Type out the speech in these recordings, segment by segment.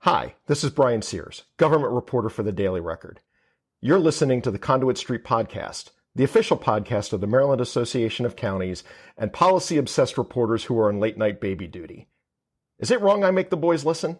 Hi, this is Brian Sears, government reporter for the Daily Record. You're listening to the Conduit Street Podcast, the official podcast of the Maryland Association of Counties and policy-obsessed reporters who are on late-night baby duty. Is it wrong I make the boys listen?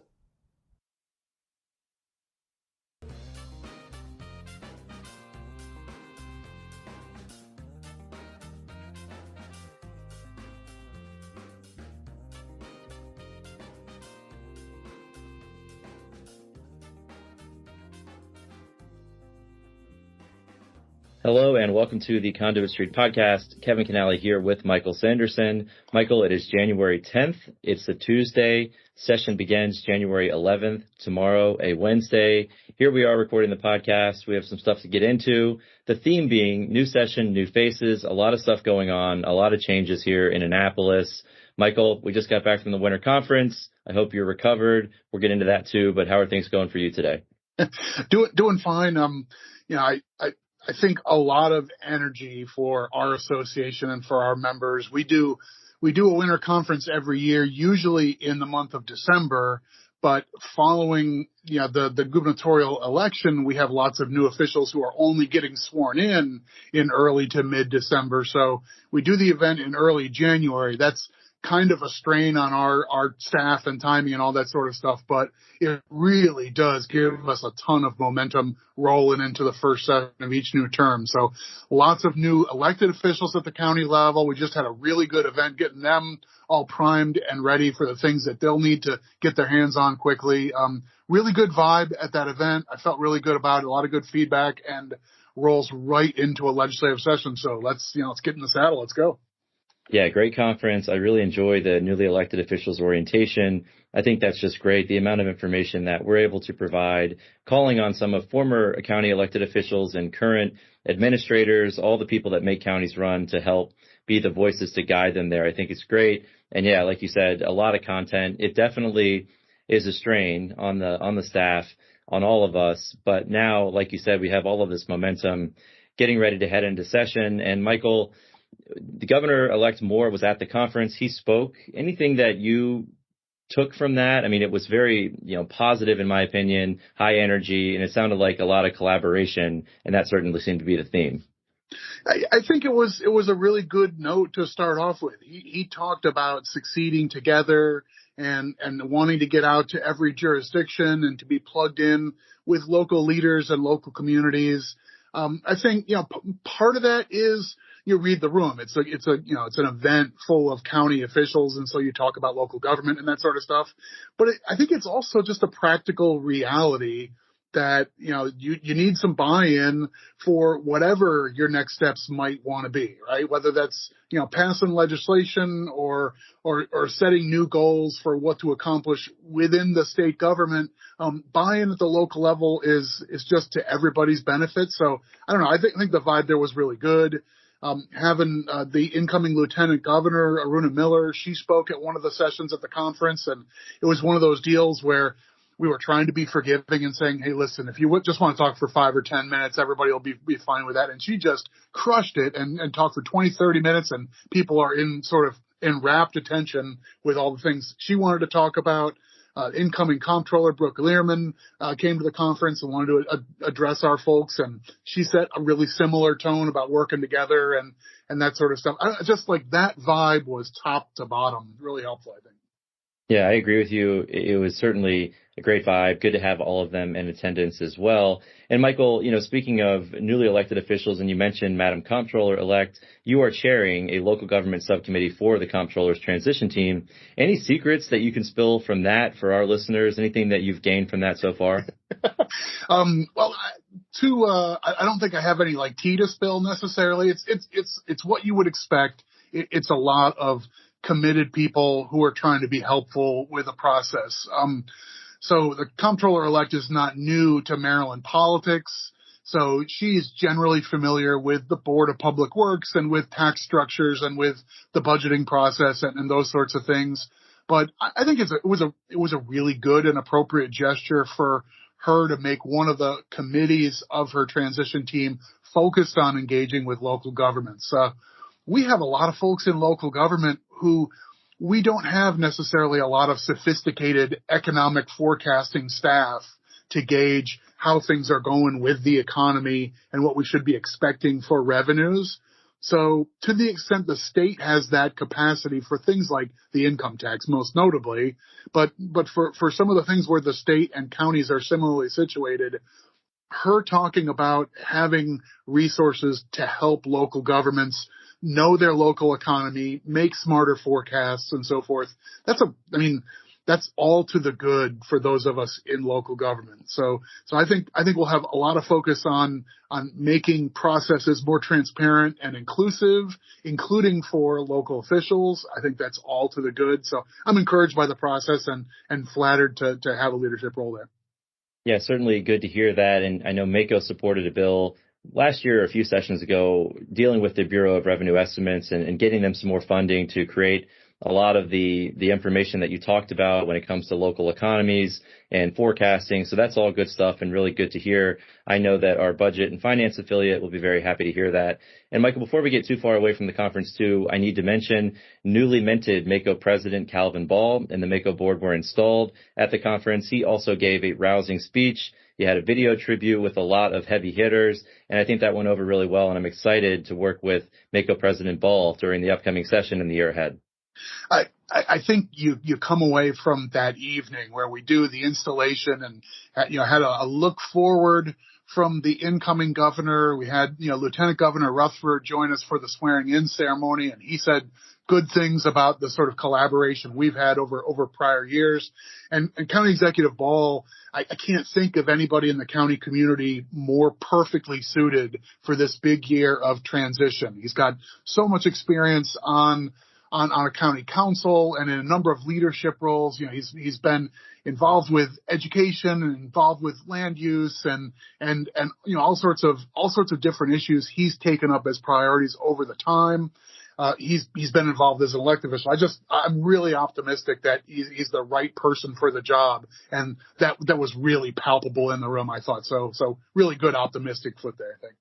Hello and welcome to the Conduit Street Podcast. Kevin Kinnally here with Michael Sanderson. Michael, it is January 10th. It's a Tuesday. Session begins January 11th. Tomorrow, a Wednesday. Here we are recording the podcast. We have some stuff to get into. The theme being new session, new faces, a lot of stuff going on, a lot of changes here in Annapolis. Michael, we just got back from the winter conference. I hope you're recovered. We'll get into that too, but how are things going for you today? Doing fine. I think a lot of energy for our association and for our members. We do a winter conference every year, usually in the month of December, but following the gubernatorial election, we have lots of new officials who are only getting sworn in early to mid-December. So we do the event in early January. That's kind of a strain on our staff and timing and all that sort of stuff, but it really does give us a ton of momentum rolling into the first session of each new term. So lots of new elected officials at the county level. We just had a really good event getting them all primed and ready for the things that they'll need to get their hands on quickly. Really good vibe at that event. I felt really good about it. A lot of good feedback and rolls right into a legislative session. So let's get in the saddle. Let's go. Yeah, great conference. I really enjoy the newly elected officials orientation. I think that's just great. The amount of information that we're able to provide, calling on some of former county elected officials and current administrators, all the people that make counties run to help be the voices to guide them there. I think it's great. And yeah, like you said, a lot of content. It definitely is a strain on the staff, on all of us. But now, like you said, we have all of this momentum getting ready to head into session. And Michael, the governor-elect Moore was at the conference. He spoke. Anything that you took from that? I mean, it was very, positive in my opinion, high energy, and it sounded like a lot of collaboration, and that certainly seemed to be the theme. I think it was a really good note to start off with. He talked about succeeding together and wanting to get out to every jurisdiction and to be plugged in with local leaders and local communities. I think, part of that is you read the room. It's an event full of county officials. And so you talk about local government and that sort of stuff. But I think it's also just a practical reality that, you need some buy-in for whatever your next steps might want to be, right? Whether that's, passing legislation or setting new goals for what to accomplish within the state government. Buy-in at the local level is just to everybody's benefit. So I don't know. I think the vibe there was really good. Having the incoming Lieutenant Governor, Aruna Miller, she spoke at one of the sessions at the conference, and it was one of those deals where we were trying to be forgiving and saying, hey, listen, if you just want to talk for 5 or 10 minutes, everybody will be fine with that. And she just crushed it and talked for 20, 30 minutes, and people are in rapt attention with all the things she wanted to talk about. Incoming Comptroller Brooke Learman came to the conference and wanted to address our folks, and she set a really similar tone about working together and that sort of stuff. Just like that vibe was top to bottom, really helpful, I think. Yeah, I agree with you. It was certainly a great vibe. Good to have all of them in attendance as well. And Michael, speaking of newly elected officials, and you mentioned Madam Comptroller-elect, you are chairing a local government subcommittee for the Comptroller's transition team. Any secrets that you can spill from that for our listeners? Anything that you've gained from that so far? Well, I don't think I have any tea to spill necessarily. It's what you would expect. It's a lot of committed people who are trying to be helpful with the process. So the Comptroller-elect is not new to Maryland politics. So she's generally familiar with the Board of Public Works and with tax structures and with the budgeting process and those sorts of things. But I think it was a really good and appropriate gesture for her to make one of the committees of her transition team focused on engaging with local governments. We have a lot of folks in local government who we don't have necessarily a lot of sophisticated economic forecasting staff to gauge how things are going with the economy and what we should be expecting for revenues. So to the extent the state has that capacity for things like the income tax, most notably, but for some of the things where the state and counties are similarly situated, her talking about having resources to help local governments know their local economy, make smarter forecasts and so forth, that's all to the good for those of us in local government. So I think we'll have a lot of focus on making processes more transparent and inclusive, including for local officials. I think that's all to the good. So I'm encouraged by the process and flattered to have a leadership role there. Yeah, certainly good to hear that. And I know Mako supported a bill last year, or a few sessions ago, dealing with the Bureau of Revenue Estimates and getting them some more funding to create a lot of the information that you talked about when it comes to local economies and forecasting. So that's all good stuff and really good to hear. I know that our budget and finance affiliate will be very happy to hear that. And Michael, before we get too far away from the conference too, I need to mention newly minted Mako President Calvin Ball and the Mako board were installed at the conference. He also gave a rousing speech. He had a video tribute with a lot of heavy hitters, and I think that went over really well. And I'm excited to work with Mako President Ball during the upcoming session in the year ahead. I think you come away from that evening where we do the installation and had a look forward from the incoming governor. We had Lieutenant Governor Rutherford join us for the swearing in ceremony, and he said good things about the sort of collaboration we've had over prior years. And County Executive Ball, I can't think of anybody in the county community more perfectly suited for this big year of transition. He's got so much experience on a county council and in a number of leadership roles. He's been involved with education and involved with land use and all sorts of different issues he's taken up as priorities over the time. He's been involved as an elected official. I'm really optimistic that he's the right person for the job, and that was really palpable in the room, I thought. So really good optimistic foot there, I think.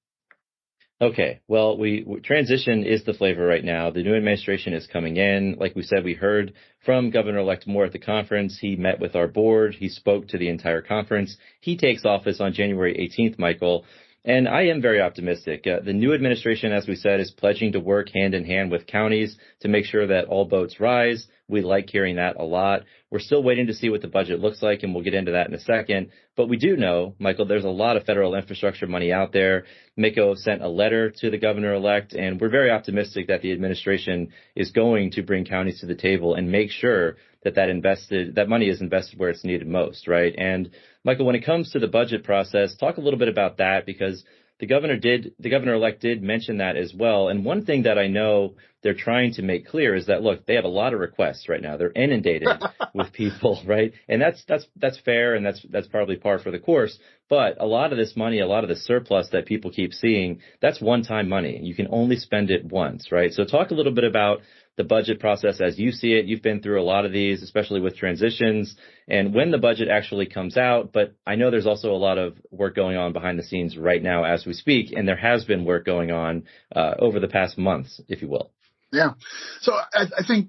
Okay, well, transition is the flavor right now. The new administration is coming in. Like we said, we heard from Governor-elect Moore at the conference. He met with our board. He spoke to the entire conference. He takes office on January 18th, Michael. And I am very optimistic. The new administration, as we said, is pledging to work hand in hand with counties to make sure that all boats rise. We like hearing that a lot. We're still waiting to see what the budget looks like, and we'll get into that in a second. But we do know, Michael, there's a lot of federal infrastructure money out there. Mako sent a letter to the governor-elect, and we're very optimistic that the administration is going to bring counties to the table and make sure that money is invested where it's needed most, right? And Michael, when it comes to the budget process, talk a little bit about that, because the governor-elect did mention that as well. And one thing that I know they're trying to make clear is that, look, they have a lot of requests right now. They're inundated with people, right? And that's fair, and that's probably par for the course. But a lot of this money, a lot of the surplus that people keep seeing, that's one-time money. You can only spend it once, right? So talk a little bit about the budget process as you see it. You've been through a lot of these, especially with transitions, and when the budget actually comes out. But I know there's also a lot of work going on behind the scenes right now as we speak, and there has been work going on over the past months, if you will. Yeah. So I think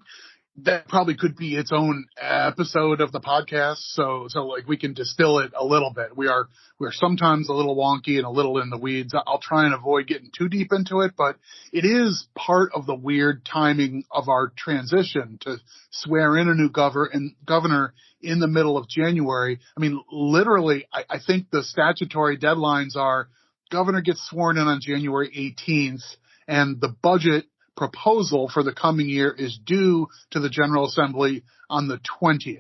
that probably could be its own episode of the podcast. So like we can distill it a little bit. We're sometimes a little wonky and a little in the weeds. I'll try and avoid getting too deep into it, but it is part of the weird timing of our transition to swear in a new governor in the middle of January. I mean, literally, I think the statutory deadlines are governor gets sworn in on January 18th, and the budget proposal for the coming year is due to the General Assembly on the 20th.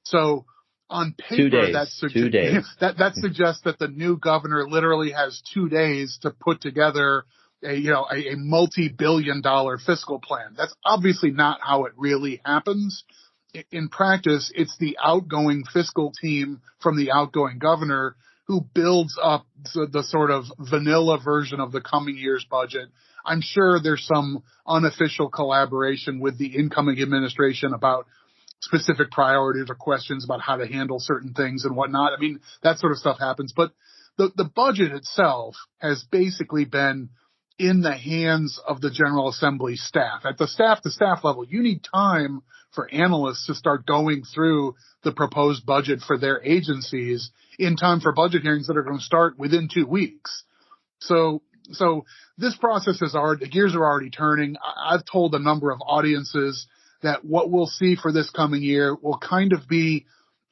So on paper, that suggests that the new governor literally has 2 days to put together a multi-billion-dollar fiscal plan. That's obviously not how it really happens. In practice, it's the outgoing fiscal team from the outgoing governor who builds up the sort of vanilla version of the coming year's budget. I'm sure there's some unofficial collaboration with the incoming administration about specific priorities or questions about how to handle certain things and whatnot. I mean, that sort of stuff happens. But the budget itself has basically been in the hands of the General Assembly staff. At the staff-to-staff level, you need time for analysts to start going through the proposed budget for their agencies in time for budget hearings that are going to start within 2 weeks. So this process the gears are already turning. I've told a number of audiences that what we'll see for this coming year will kind of be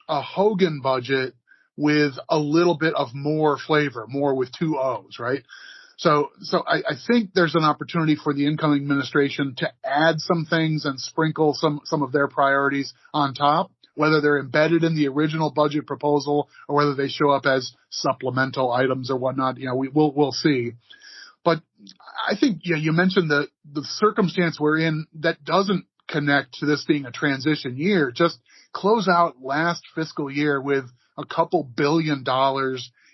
a Hogan budget with a little bit of more flavor, more with 2 O's, right? So I think there's an opportunity for the incoming administration to add some things and sprinkle some of their priorities on top, whether they're embedded in the original budget proposal or whether they show up as supplemental items or whatnot. We'll see. But I think, you mentioned the circumstance we're in that doesn't connect to this being a transition year. Just close out last fiscal year with a couple $2 billion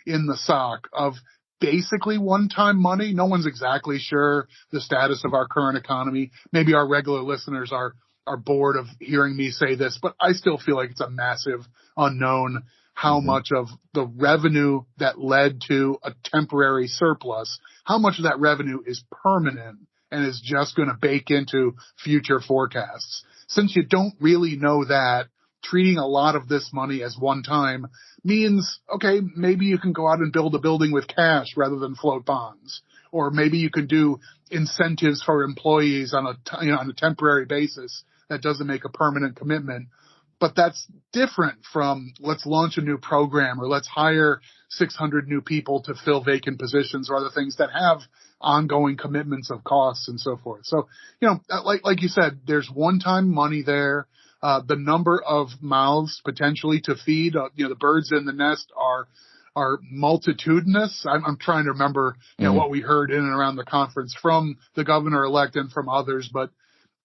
in the sock of basically one-time money. No one's exactly sure the status of our current economy. Maybe our regular listeners are bored of hearing me say this, but I still feel like it's a massive unknown how much of the revenue that led to a temporary surplus, how much of that revenue is permanent and is just going to bake into future forecasts. Since you don't really know that, treating a lot of this money as one time means, okay, maybe you can go out and build a building with cash rather than float bonds. Or maybe you can do incentives for employees on a temporary basis that doesn't make a permanent commitment. But that's different from let's launch a new program or let's hire 600 new people to fill vacant positions or other things that have ongoing commitments of costs and so forth. So, like you said, there's one-time money there. The number of mouths potentially to feed, the birds in the nest are multitudinous. I'm trying to remember, what we heard in and around the conference from the governor-elect and from others, but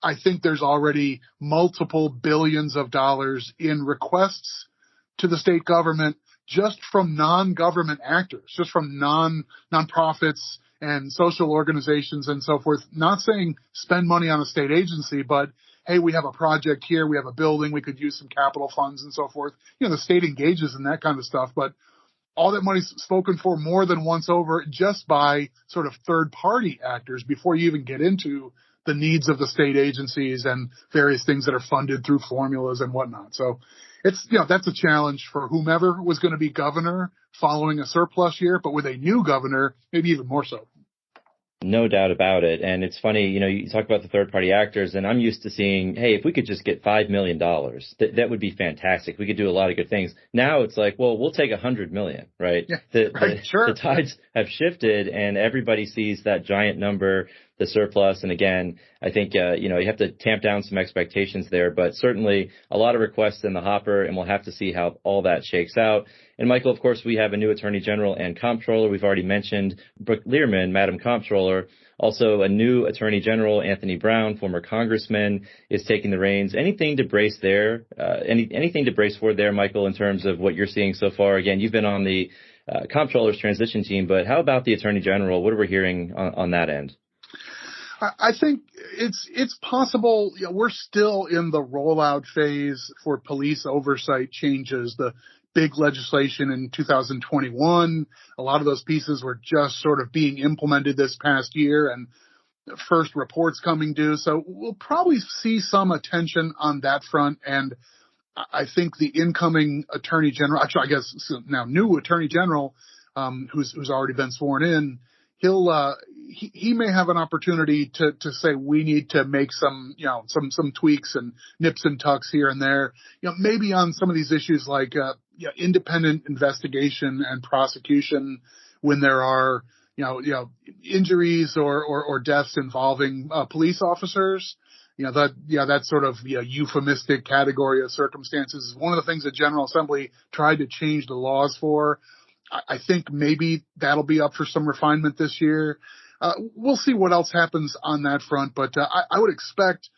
I think there's already multiple billions of dollars in requests to the state government just from non-government actors, just from nonprofits and social organizations and so forth. Not saying spend money on a state agency, but hey, we have a project here, we have a building, we could use some capital funds and so forth. The state engages in that kind of stuff, but all that money's spoken for more than once over just by sort of third-party actors before you even get into the needs of the state agencies and various things that are funded through formulas and whatnot. So it's, that's a challenge for whomever was going to be governor following a surplus year, but with a new governor, maybe even more so. No doubt about it. And it's funny, you talk about the third-party actors, and I'm used to seeing, hey, if we could just get $5 million, that would be fantastic. We could do a lot of good things. Now it's like, well, we'll take $100 million, right? Yeah, sure. The tides have shifted, and everybody sees that giant number, the surplus. And again, I think, you have to tamp down some expectations there, but certainly a lot of requests in the hopper, and we'll have to see how all that shakes out. And Michael, of course, we have a new Attorney General and Comptroller. We've already mentioned Brooke Learman, Madam Comptroller. Also, a new Attorney General, Anthony Brown, former congressman, is taking the reins. Anything to brace there? Anything to brace for there, Michael, in terms of what you're seeing so far? Again, you've been on the Comptroller's transition team, but how about the Attorney General? What are we hearing on that end? I think it's possible. We're still in the rollout phase for police oversight changes. The big legislation in 2021, a lot of those pieces were just sort of being implemented this past year, and first reports coming due. So we'll probably see some attention on that front. And I think the incoming Attorney General, actually, I guess now new Attorney General, who's already been sworn in, he may have an opportunity to say we need to make some tweaks and nips and tucks here and there, maybe on some of these issues like independent investigation and prosecution when there are injuries or deaths involving police officers. That sort of euphemistic category of circumstances is one of the things the General Assembly tried to change the laws for. I think maybe that'll be up for some refinement this year. We'll see what else happens on that front, but I would expect,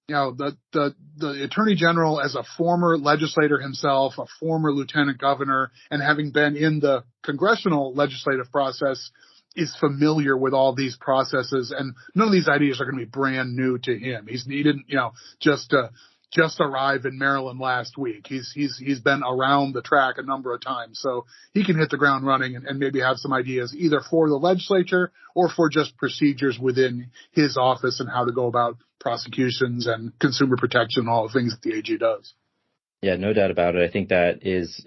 the Attorney General, as a former legislator himself, a former lieutenant governor, and having been in the congressional legislative process, is familiar with all these processes, and none of these ideas are going to be brand new to him. He didn't, just just arrived in Maryland last week. He's been around the track a number of times, so he can hit the ground running and maybe have some ideas either for the legislature or for just procedures within his office and how to go about prosecutions and consumer protection, all the things that the AG does. Yeah, no doubt about it. I think that is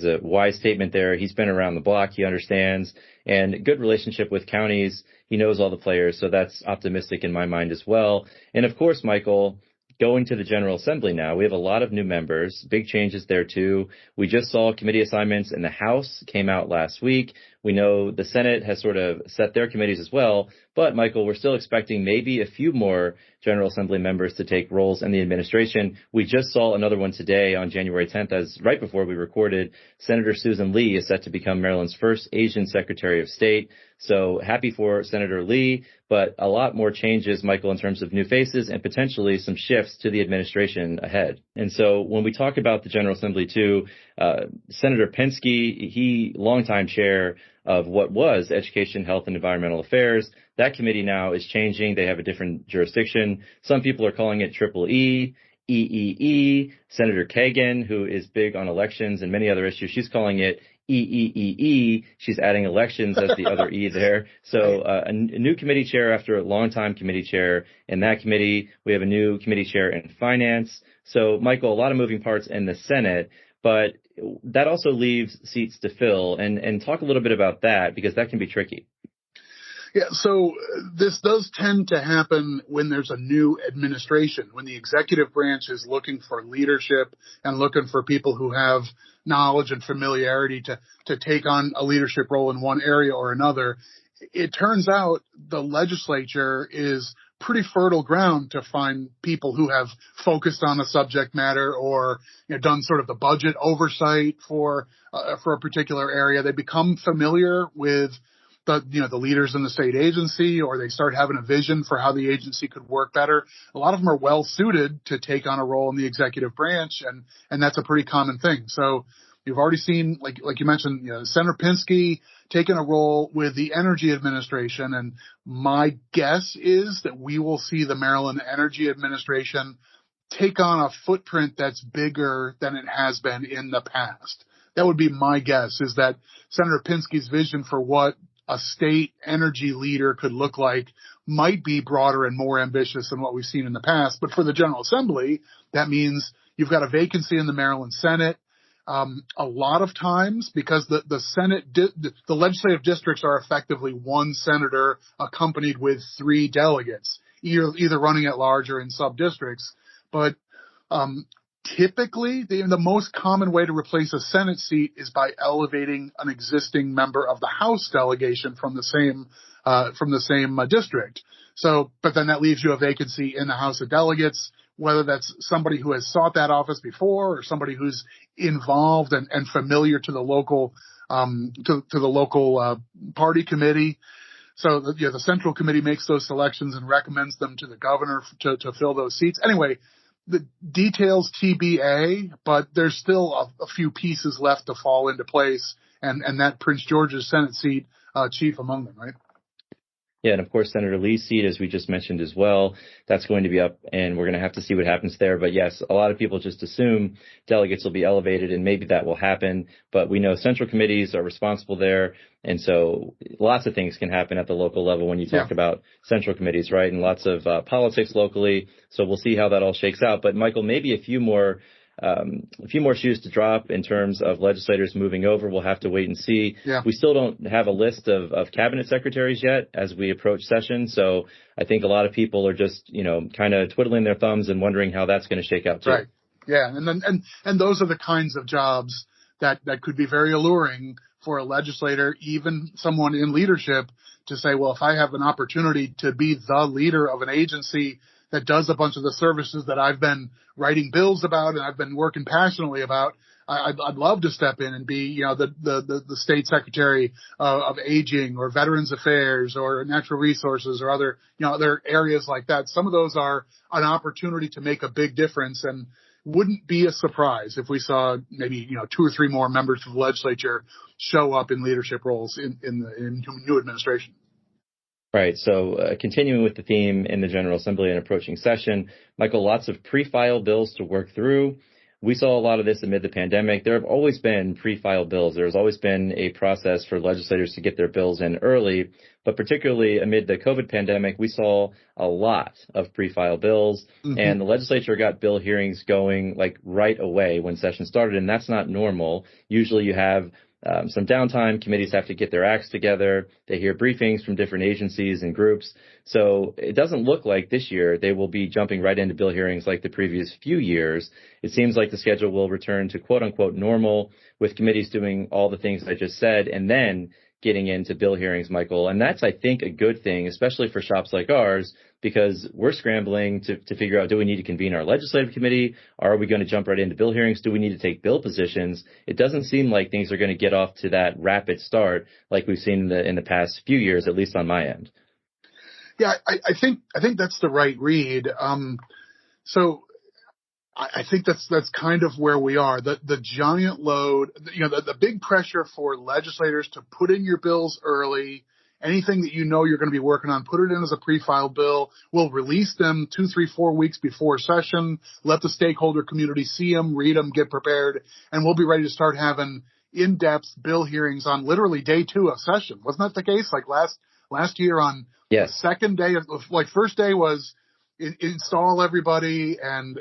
a wise statement there. He's been around the block. He understands, and good relationship with counties. He knows all the players. So that's optimistic in my mind as well. And of course, Michael, going to the General Assembly now, we have a lot of new members, big changes there too. We just saw committee assignments in the House came out last week. We know the Senate has sort of set their committees as well. But, Michael, we're still expecting maybe a few more General Assembly members to take roles in the administration. We just saw another one today on January 10th, as right before we recorded. Senator Susan Lee is set to become Maryland's first Asian Secretary of State. So happy for Senator Lee, but a lot more changes, Michael, in terms of new faces and potentially some shifts to the administration ahead. And so when we talk about the General Assembly too, Senator Penske, he longtime chair of what was Education, Health, and Environmental Affairs. That committee now is changing. They have a different jurisdiction. Some people are calling it Triple E, EEE. Senator Kagan, who is big on elections and many other issues, she's calling it EEEE. She's adding elections as the other E there. So a new committee chair after a longtime committee chair in that committee. We have a new committee chair in finance. So, Michael, a lot of moving parts in the Senate, but that also leaves seats to fill. And talk a little bit about that, because that can be tricky. Yeah, so this does tend to happen when there's a new administration, when the executive branch is looking for leadership and looking for people who have knowledge and familiarity to take on a leadership role in one area or another. It turns out the legislature is pretty fertile ground to find people who have focused on a subject matter or done sort of the budget oversight for a particular area. They become familiar with the leaders in the state agency, or they start having a vision for how the agency could work better. A lot of them are well suited to take on a role in the executive branch, and that's a pretty common thing. So you've already seen, like you mentioned, Senator Penske taking a role with the Energy Administration, and my guess is that we will see the Maryland Energy Administration take on a footprint that's bigger than it has been in the past. That would be my guess, is that Senator Penske's vision for what a state energy leader could look like might be broader and more ambitious than what we've seen in the past. But for the General Assembly, that means you've got a vacancy in the Maryland Senate. A lot of times, because the Senate, the legislative districts are effectively one senator accompanied with 3 delegates, either running at large or in sub-districts. But typically, the most common way to replace a Senate seat is by elevating an existing member of the House delegation from the same district. So, but then that leaves you a vacancy in the House of Delegates, whether that's somebody who has sought that office before or somebody who's involved and familiar to the local party committee. So the Central Committee makes those selections and recommends them to the governor to fill those seats. Anyway, the details TBA, but there's still a few pieces left to fall into place, and that Prince George's Senate seat, chief among them, right? Yeah, and of course, Senator Lee's seat, as we just mentioned as well, that's going to be up, and we're going to have to see what happens there. But yes, a lot of people just assume delegates will be elevated, and maybe that will happen. But we know central committees are responsible there, and so lots of things can happen at the local level when you talk about central committees, right? And lots of politics locally. So we'll see how that all shakes out. But Michael, maybe a few more shoes to drop in terms of legislators moving over. We'll have to wait and see. Yeah. We still don't have a list of cabinet secretaries yet as we approach session. So I think a lot of people are just, kind of twiddling their thumbs and wondering how that's going to shake out too. Right. Yeah. And those are the kinds of jobs that could be very alluring for a legislator, even someone in leadership, to say, well, if I have an opportunity to be the leader of an agency that does a bunch of the services that I've been writing bills about and I've been working passionately about, I'd love to step in and be, the state secretary of aging or veterans affairs or natural resources or other areas like that. Some of those are an opportunity to make a big difference, and wouldn't be a surprise if we saw maybe, 2 or 3 more members of the legislature show up in leadership roles in new administration. Right. So continuing with the theme in the General Assembly and approaching session, Michael, lots of pre-filed bills to work through. We saw a lot of this amid the pandemic. There have always been pre-filed bills. There's always been a process for legislators to get their bills in early, but particularly amid the COVID pandemic, we saw a lot of pre-filed bills, and the legislature got bill hearings going like right away when session started, and that's not normal. Usually you have some downtime. Committees have to get their acts together. They hear briefings from different agencies and groups. So it doesn't look like this year they will be jumping right into bill hearings like the previous few years. It seems like the schedule will return to quote unquote normal, with committees doing all the things I just said and then getting into bill hearings, Michael. And that's, I think, a good thing, especially for shops like ours, because we're scrambling to figure out, do we need to convene our legislative committee? Are we going to jump right into bill hearings? Do we need to take bill positions? It doesn't seem like things are going to get off to that rapid start like we've seen in the past few years, at least on my end. Yeah, I think that's the right read. So I think that's kind of where we are. The giant load, the big pressure for legislators to put in your bills early. Anything that you're going to be working on, put it in as a pre-filed bill. We'll release them 2, 3, 4 weeks before session. Let the stakeholder community see them, read them, get prepared, and we'll be ready to start having in-depth bill hearings on literally day 2 of session. Wasn't that the case? Like last year on the second day of, first day was install everybody and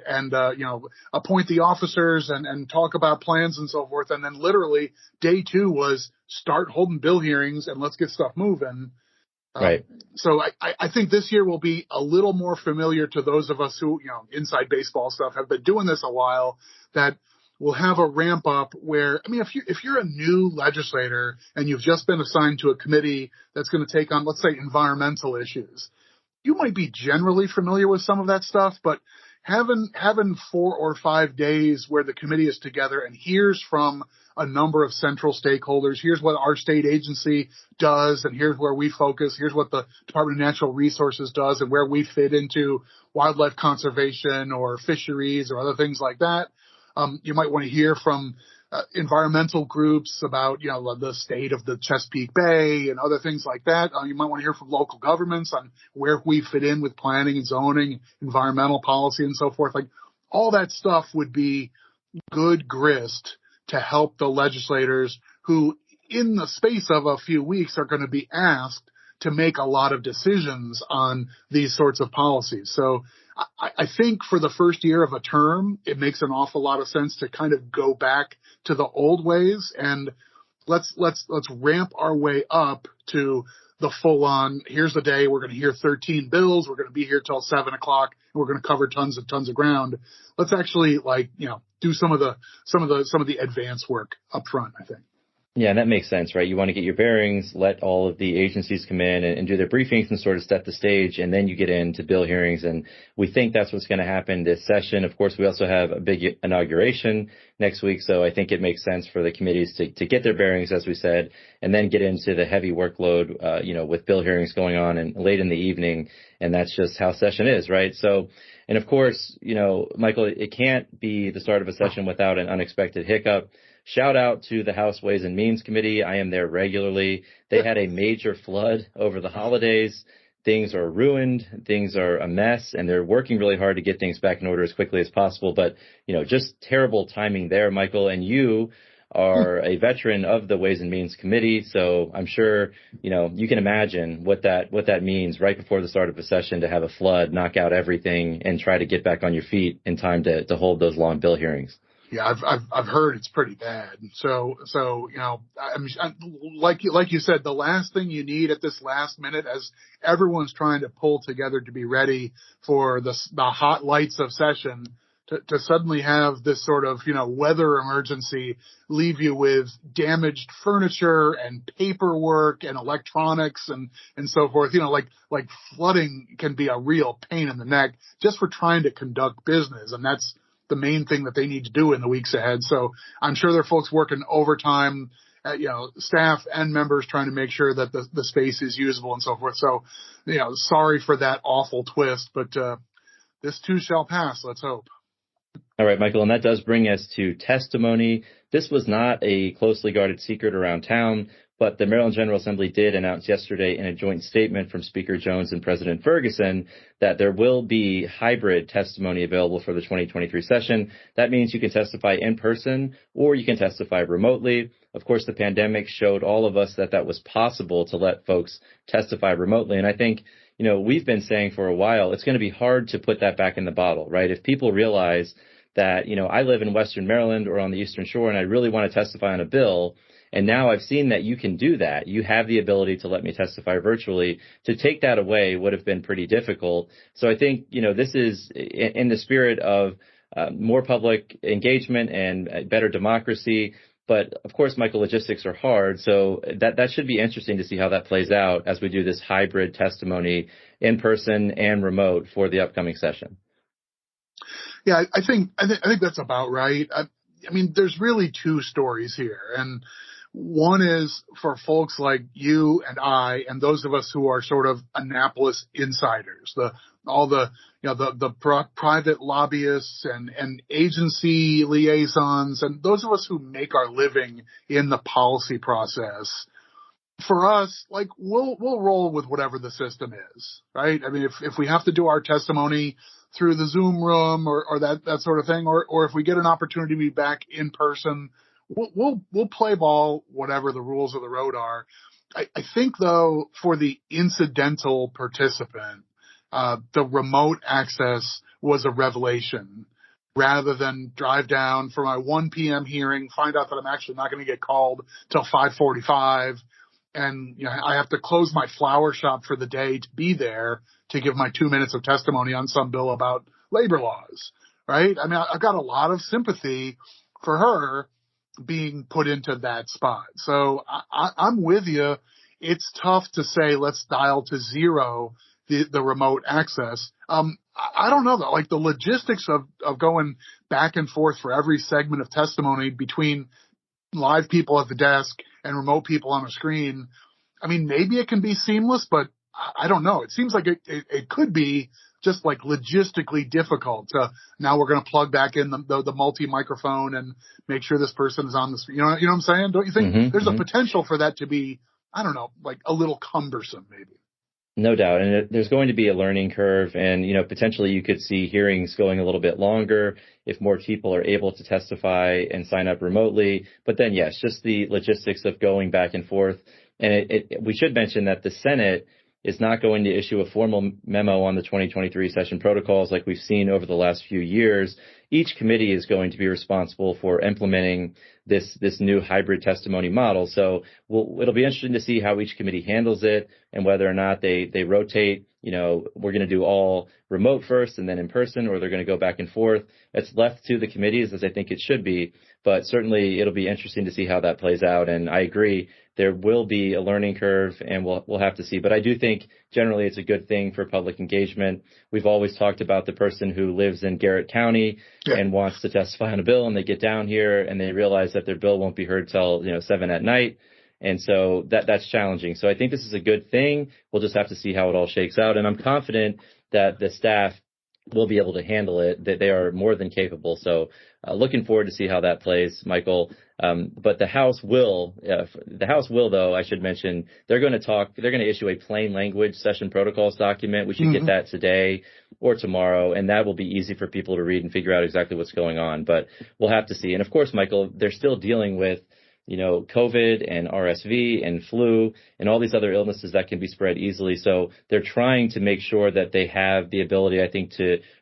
appoint the officers and talk about plans and so forth. And then literally day 2 was start holding bill hearings and let's get stuff moving. Right. So I think this year will be a little more familiar to those of us who, inside baseball stuff, have been doing this a while, that we'll have a ramp up where, if you're a new legislator and you've just been assigned to a committee that's going to take on, let's say, environmental issues, you might be generally familiar with some of that stuff, but having 4 or 5 days where the committee is together and hears from a number of central stakeholders, here's what our state agency does, and here's where we focus, here's what the Department of Natural Resources does, and where we fit into wildlife conservation or fisheries or other things like that. You might want to hear from environmental groups about, the state of the Chesapeake Bay and other things like that. You might want to hear from local governments on where we fit in with planning and zoning, environmental policy and so forth. Like all that stuff would be good grist to help the legislators who in the space of a few weeks are going to be asked to make a lot of decisions on these sorts of policies. So I think for the first year of a term, it makes an awful lot of sense to kind of go back to the old ways and let's ramp our way up to the full on. Here's the day we're going to hear 13 bills. We're going to be here till 7 o'clock. And we're going to cover tons of ground. Let's actually do some of the advanced work up front, I think. Yeah, and that makes sense, right? You want to get your bearings, let all of the agencies come in and do their briefings and sort of set the stage, and then you get into bill hearings. And we think that's what's going to happen this session. Of course, we also have a big inauguration next week, so I think it makes sense for the committees to get their bearings, as we said, and then get into the heavy workload, with bill hearings going on and late in the evening, and that's just how session is, right? So, and of course, Michael, it can't be the start of a session without an unexpected hiccup. Shout out to the House Ways and Means Committee. I am there regularly. They had a major flood over the holidays. Things are ruined. Things are a mess, and they're working really hard to get things back in order as quickly as possible. But, just terrible timing there, Michael. And you are a veteran of the Ways and Means Committee, so I'm sure, you can imagine what that means right before the start of a session to have a flood, knock out everything, and try to get back on your feet in time to hold those long bill hearings. Yeah, I've heard it's pretty bad. So like you said, the last thing you need at this last minute, as everyone's trying to pull together to be ready for the hot lights of session, to suddenly have this sort of weather emergency leave you with damaged furniture and paperwork and electronics and so forth. Like flooding can be a real pain in the neck just for trying to conduct business, and that's the main thing that they need to do in the weeks ahead. So I'm sure there are folks working overtime, staff and members trying to make sure that the space is usable and so forth. So, sorry for that awful twist, but this too shall pass. Let's hope. All right, Michael, and that does bring us to testimony. This was not a closely guarded secret around town. But the Maryland General Assembly did announce yesterday in a joint statement from Speaker Jones and President Ferguson that there will be hybrid testimony available for the 2023 session. That means you can testify in person or you can testify remotely. Of course, the pandemic showed all of us that that was possible to let folks testify remotely. And I think, we've been saying for a while, it's going to be hard to put that back in the bottle, right? If people realize that, I live in Western Maryland or on the Eastern Shore and I really want to testify on a bill, and now I've seen that you can do that. You have the ability to let me testify virtually. To take that away would have been pretty difficult. So I think, this is in the spirit of more public engagement and better democracy. But of course, Michael, logistics are hard. So that should be interesting to see how that plays out as we do this hybrid testimony in person and remote for the upcoming session. Yeah, I think that's about right. I mean, there's really two stories here. And one is for folks like you and I, and those of us who are sort of Annapolis insiders, the private lobbyists and agency liaisons, and those of us who make our living in the policy process. For us, we'll roll with whatever the system is, right? I mean, if we have to do our testimony through the Zoom room or that sort of thing, or if we get an opportunity to be back in person, we'll play ball, whatever the rules of the road are. I think though, for the incidental participant, the remote access was a revelation. Rather than drive down for my 1 p.m. hearing, find out that I'm actually not going to get called till 5:45, and I have to close my flower shop for the day to be there to give my 2 minutes of testimony on some bill about labor laws, right? I mean, I've got a lot of sympathy for her being put into that spot. So I'm with you. It's tough to say, let's dial to zero the remote access. I don't know though, the logistics of going back and forth for every segment of testimony between live people at the desk and remote people on a screen. I mean, maybe it can be seamless, but I don't know. It seems like it could be just logistically difficult. Now we're going to plug back in the multi-microphone and make sure this person is on the screen. You know what I'm saying? Don't you think there's a potential for that to be, I don't know, a little cumbersome maybe? No doubt. And there's going to be a learning curve. And, potentially you could see hearings going a little bit longer if more people are able to testify and sign up remotely. But then, yes, just the logistics of going back and forth. And we should mention that the Senate is not going to issue a formal memo on the 2023 session protocols like we've seen over the last few years. Each committee is going to be responsible for implementing this new hybrid testimony model. So it'll be interesting to see how each committee handles it and whether or not they rotate. We're going to do all remote first and then in person, or they're going to go back and forth. It's left to the committees, as I think it should be. But certainly it'll be interesting to see how that plays out. And I agree, there will be a learning curve, and we'll have to see. But I do think generally it's a good thing for public engagement. We've always talked about the person who lives in Garrett County and wants to testify on a bill, and they get down here and they realize that their bill won't be heard till 7 at night. And so that's challenging. So I think this is a good thing. We'll just have to see how it all shakes out. And I'm confident that the staff will be able to handle it, that they are more than capable. So looking forward to see how that plays, Michael. But the House will, though, I should mention, they're going to issue a plain language session protocols document. We should get that today or tomorrow, and that will be easy for people to read and figure out exactly what's going on. But we'll have to see. And of course, Michael, they're still dealing with COVID and RSV and flu and all these other illnesses that can be spread easily. So they're trying to make sure that they have the ability, I think,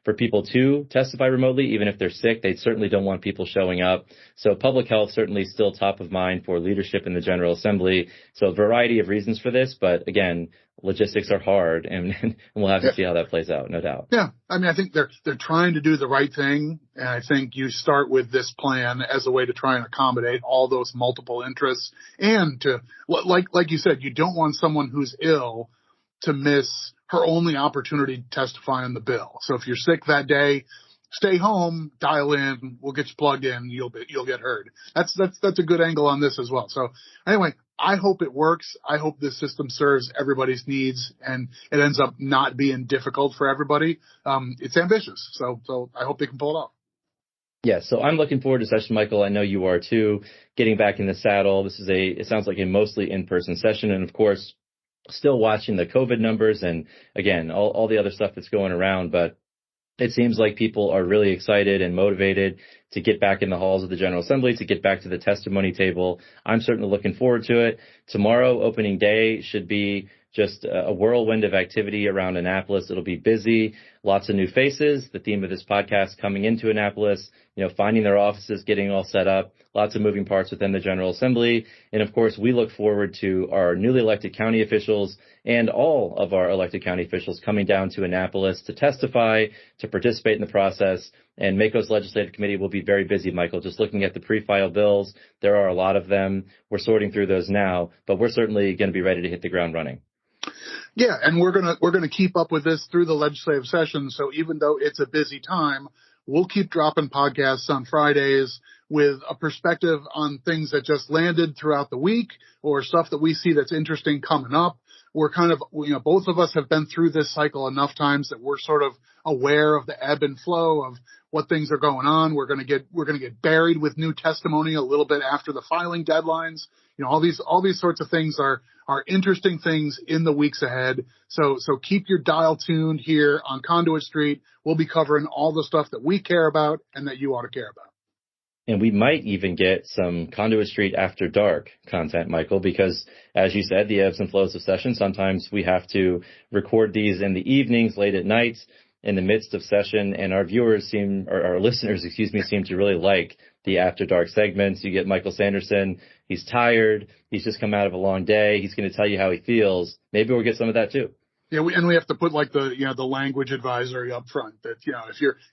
for people to testify remotely, even if they're sick. They certainly don't want people showing up. So public health certainly still top of mind for leadership in the General Assembly. So a variety of reasons for this. But again, logistics are hard, and we'll have to see how that plays out, no doubt. Yeah. I mean, I think they're trying to do the right thing. And I think you start with this plan as a way to try and accommodate all those multiple interests. And to, like you said, you don't want someone who's ill to miss her only opportunity to testify on the bill. So if you're sick that day, stay home, dial in, we'll get you plugged in, you'll get heard. That's a good angle on this as well. So anyway, I hope it works. I hope this system serves everybody's needs and it ends up not being difficult for everybody. It's ambitious. So I hope they can pull it off. Yeah, so I'm looking forward to session, Michael. I know you are too. Getting back in the saddle. It sounds like a mostly in-person session. And of course, still watching the COVID numbers and again, all the other stuff that's going around. But it seems like people are really excited and motivated to get back in the halls of the General Assembly, to get back to the testimony table. I'm certainly looking forward to it. Tomorrow, opening day, should be just a whirlwind of activity around Annapolis. It'll be busy, lots of new faces. The theme of this podcast coming into Annapolis, finding their offices, getting all set up, lots of moving parts within the General Assembly. And of course, we look forward to our newly elected county officials and all of our elected county officials coming down to Annapolis to testify, to participate in the process. And MACO's legislative committee will be very busy, Michael, just looking at the pre-file bills. There are a lot of them. We're sorting through those now, but we're certainly going to be ready to hit the ground running. Yeah, and we're gonna keep up with this through the legislative session. So even though it's a busy time, we'll keep dropping podcasts on Fridays with a perspective on things that just landed throughout the week or stuff that we see that's interesting coming up. We're kind of, both of us have been through this cycle enough times that we're sort of aware of the ebb and flow of what things are going on. We're going to get buried with new testimony a little bit after the filing deadlines. All these sorts of things are interesting things in the weeks ahead. So keep your dial tuned here on Conduit Street. We'll be covering all the stuff that we care about and that you ought to care about. And we might even get some Conduit Street After Dark content, Michael, because as you said, the ebbs and flows of session, sometimes we have to record these in the evenings, late at night, in the midst of session. And our listeners seem to really like the After Dark segments. You get Michael Sanderson. He's tired. He's just come out of a long day. He's going to tell you how he feels. Maybe we'll get some of that too. Yeah, we have to put like the language advisory up front that,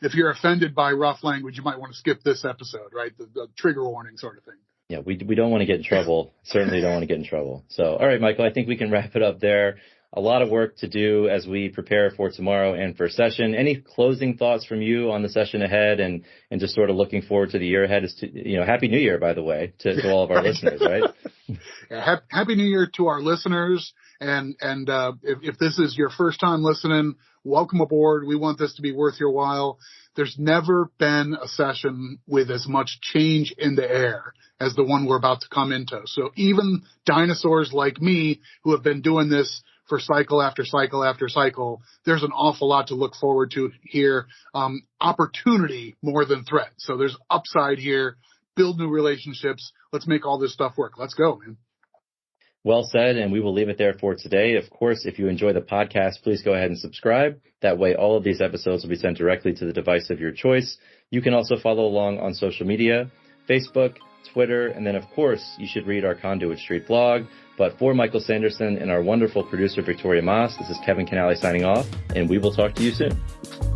if you're offended by rough language, you might want to skip this episode, right? The trigger warning sort of thing. Yeah, we don't want to get in trouble. Certainly don't want to get in trouble. So, all right, Michael, I think we can wrap it up there. A lot of work to do as we prepare for tomorrow and for session. Any closing thoughts from you on the session ahead and just sort of looking forward to the year ahead? Happy New Year, by the way, to all of our listeners, right? Yeah, Happy New Year to our listeners. And if this is your first time listening, welcome aboard. We want this to be worth your while. There's never been a session with as much change in the air as the one we're about to come into. So even dinosaurs like me who have been doing this for cycle after cycle after cycle, there's an awful lot to look forward to here. Opportunity more than threat. So there's upside here. Build new relationships. Let's make all this stuff work. Let's go, man. Well said, and we will leave it there for today. Of course, if you enjoy the podcast, please go ahead and subscribe. That way, all of these episodes will be sent directly to the device of your choice. You can also follow along on social media, Facebook, Twitter, and then, of course, you should read our Conduit Street blog. But for Michael Sanderson and our wonderful producer, Victoria Moss, this is Kevin Kinnally signing off, and we will talk to you soon.